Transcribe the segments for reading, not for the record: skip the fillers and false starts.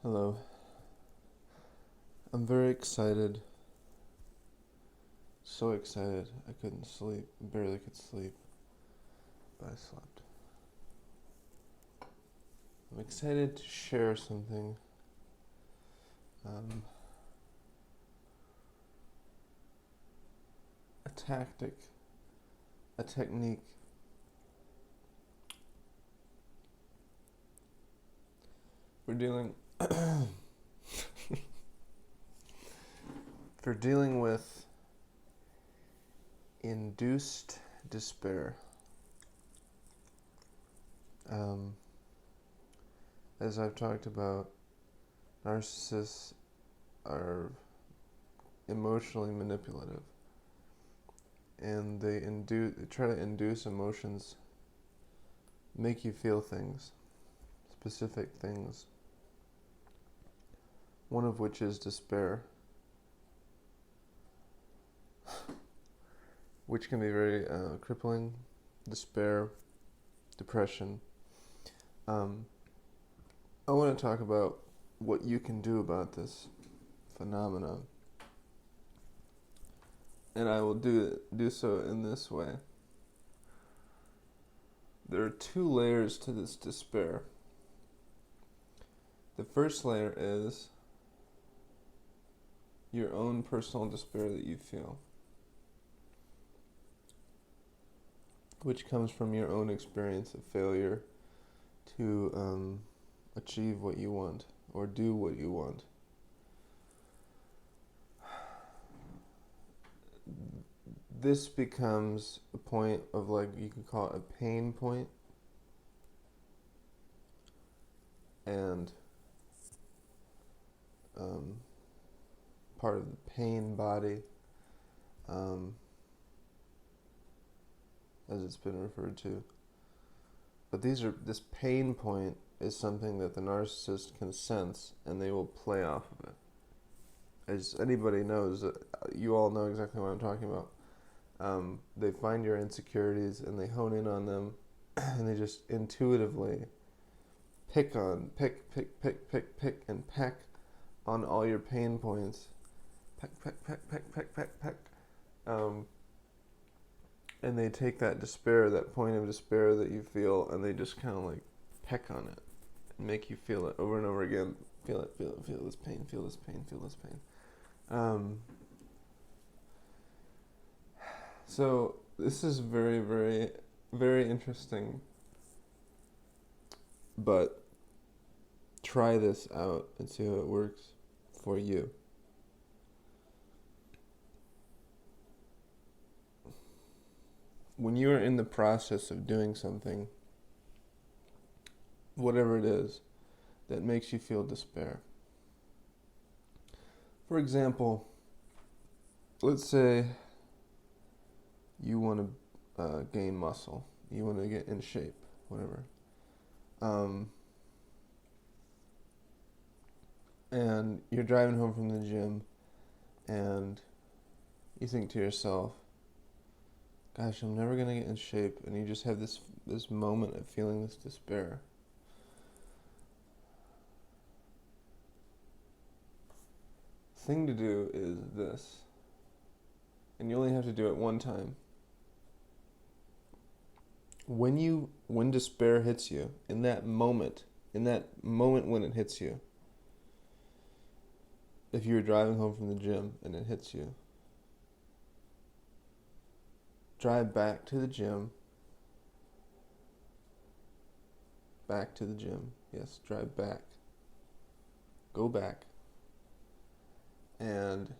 Hello. I'm very excited. So excited. I couldn't sleep. I barely could sleep. But I slept. I'm excited to share something. A tactic. A technique. We're dealing for dealing with induced despair. As I've talked about, narcissists are emotionally manipulative, and they try to induce emotions, make you feel things, specific things, one of which is despair, which can be very crippling. Despair, depression. I want to talk about what you can do about this phenomenon, and I will do so in this way. There are two layers to this despair. The first layer is your own personal despair that you feel, which comes from your own experience of failure to achieve what you want or do what you want. This becomes a point of, like, you can call it a pain point, and part of the pain body, as it's been referred to. But this pain point is something that the narcissist can sense, and they will play off of it. As anybody knows, you all know exactly what I'm talking about. They find your insecurities and they hone in on them, and they just intuitively pick, and peck on all your pain points. Peck. And they take that despair, that point of despair that you feel, and they just kind of like peck on it and make you feel it over and over again. Feel it, feel this pain, feel this pain, feel this pain. So this is very, very, very interesting, but try this out and see how it works for you. When you are in the process of doing something, whatever it is, that makes you feel despair. For example, let's say you want to gain muscle, you want to get in shape, whatever. And you're driving home from the gym, and you think to yourself, gosh, I'm never going to get in shape, and you just have this moment of feeling this despair. Thing to do is this, and you only have to do it one time. When despair hits you, in that moment when it hits you, if you're driving home from the gym and it hits you, drive back to the gym. Yes, drive back. Go back. And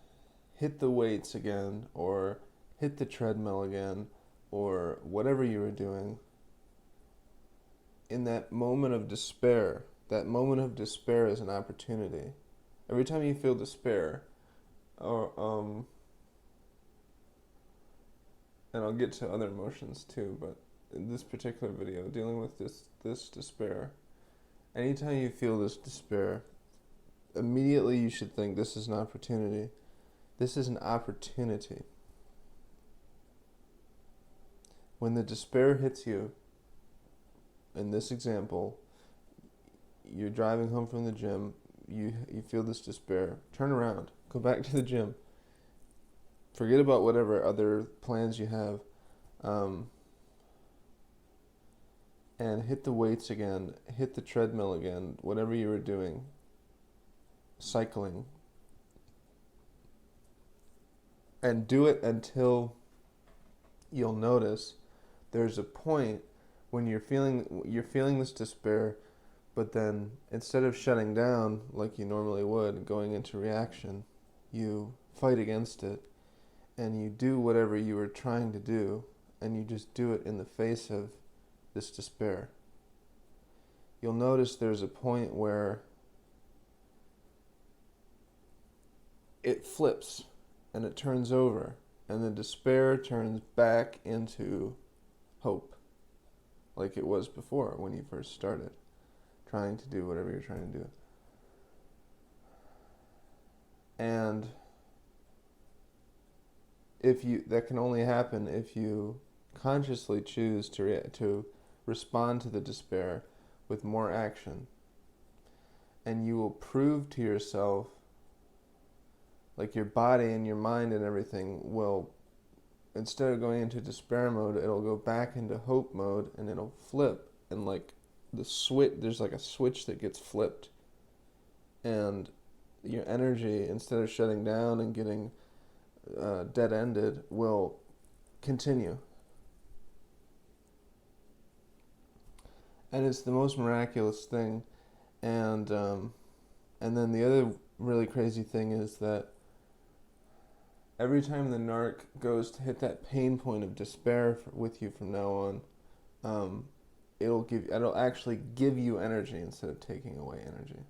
hit the weights again, or hit the treadmill again, or whatever you were doing. In that moment of despair is an opportunity. Every time you feel despair, or and I'll get to other emotions too, but in this particular video, dealing with this despair, anytime you feel this despair, immediately you should think, this is an opportunity. This is an opportunity. When the despair hits you, in this example, you're driving home from the gym, you feel this despair, turn around, go back to the gym, forget about whatever other plans you have, and hit the weights again, hit the treadmill again, whatever you were doing, cycling, and do it until you'll notice there's a point when you're feeling this despair, but then instead of shutting down like you normally would, going into reaction, you fight against it, and you do whatever you were trying to do, and you just do it in the face of this despair. You'll notice there's a point where it flips and it turns over, and the despair turns back into hope, like it was before when you first started trying to do whatever you're trying to do. And that can only happen if you consciously choose to respond to the despair with more action. And you will prove to yourself, like your body and your mind and everything will, instead of going into despair mode, it'll go back into hope mode, and it'll flip, and like there's like a switch that gets flipped, and your energy, instead of shutting down and getting dead-ended, will continue. And it's the most miraculous thing. And then the other really crazy thing is that every time the Narc goes to hit that pain point of despair with you from now on, it'll actually give you energy instead of taking away energy.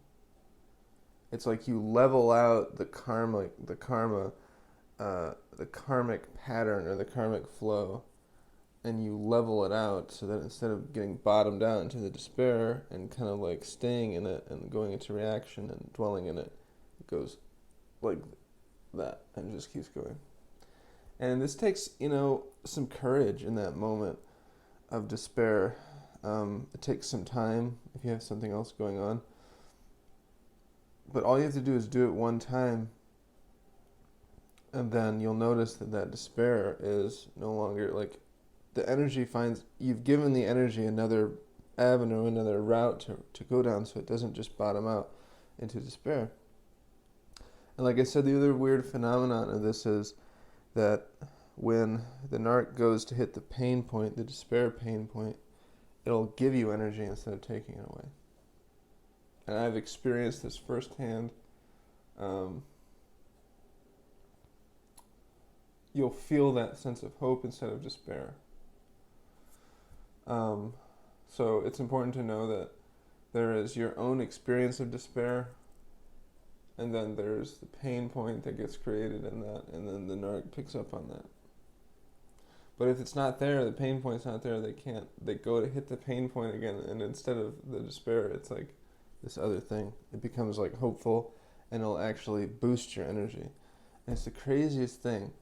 It's like you level out the karmic pattern or the karmic flow, and you level it out so that instead of getting bottomed out into the despair and kind of like staying in it and going into reaction and dwelling in it, it goes like that and just keeps going. And this takes, some courage in that moment of despair. It takes some time if you have something else going on. But all you have to do is do it one time, and then you'll notice that despair is no longer, like, the energy you've given the energy another avenue, another route to go down, so it doesn't just bottom out into despair. And like I said, the other weird phenomenon of this is that when the Narc goes to hit the pain point, the despair pain point, it'll give you energy instead of taking it away. And I've experienced this firsthand. You'll feel that sense of hope instead of despair. So it's important to know that there is your own experience of despair, and then there's the pain point that gets created in that, and then the Narc picks up on that. But if it's not there, the pain point's not there, they go to hit the pain point again, and instead of the despair, it's like this other thing. It becomes like hopeful, and it'll actually boost your energy. And it's the craziest thing.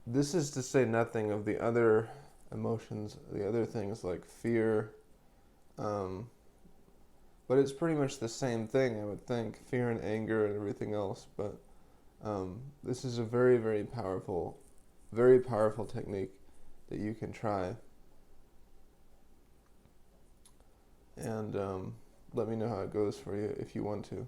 This is to say nothing of the other emotions, the other things like fear, but it's pretty much the same thing, I would think, fear and anger and everything else. But this is a very, very powerful technique that you can try. And let me know how it goes for you if you want to.